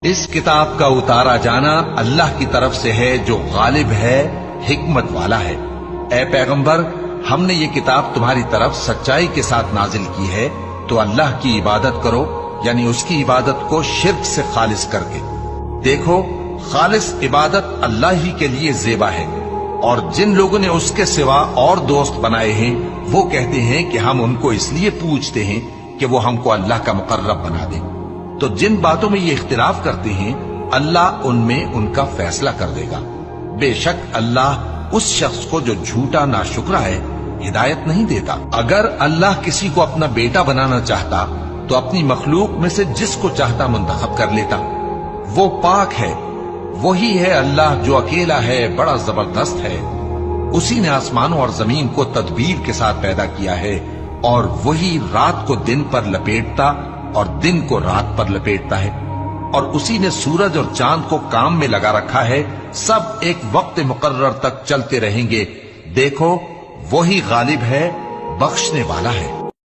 اس کتاب کا اتارا جانا اللہ کی طرف سے ہے جو غالب ہے، حکمت والا ہے۔ اے پیغمبر، ہم نے یہ کتاب تمہاری طرف سچائی کے ساتھ نازل کی ہے، تو اللہ کی عبادت کرو، یعنی اس کی عبادت کو شرک سے خالص کر کے۔ دیکھو، خالص عبادت اللہ ہی کے لیے زیبا ہے، اور جن لوگوں نے اس کے سوا اور دوست بنائے ہیں وہ کہتے ہیں کہ ہم ان کو اس لیے پوجتے ہیں کہ وہ ہم کو اللہ کا مقرب بنا دیں۔ تو جن باتوں میں یہ اختلاف کرتے ہیں اللہ ان میں ان کا فیصلہ کر دے گا۔ بے شک اللہ اس شخص کو جو جھوٹا ناشکرا ہے ہدایت نہیں دیتا۔ اگر اللہ کسی کو اپنا بیٹا بنانا چاہتا تو اپنی مخلوق میں سے جس کو چاہتا منتخب کر لیتا۔ وہ پاک ہے، وہی ہے اللہ جو اکیلا ہے، بڑا زبردست ہے۔ اسی نے آسمانوں اور زمین کو تدبیر کے ساتھ پیدا کیا ہے، اور وہی رات کو دن پر لپیٹتا اور دن کو رات پر لپیٹتا ہے، اور اسی نے سورج اور چاند کو کام میں لگا رکھا ہے، سب ایک وقت مقرر تک چلتے رہیں گے۔ دیکھو، وہی غالب ہے، بخشنے والا ہے۔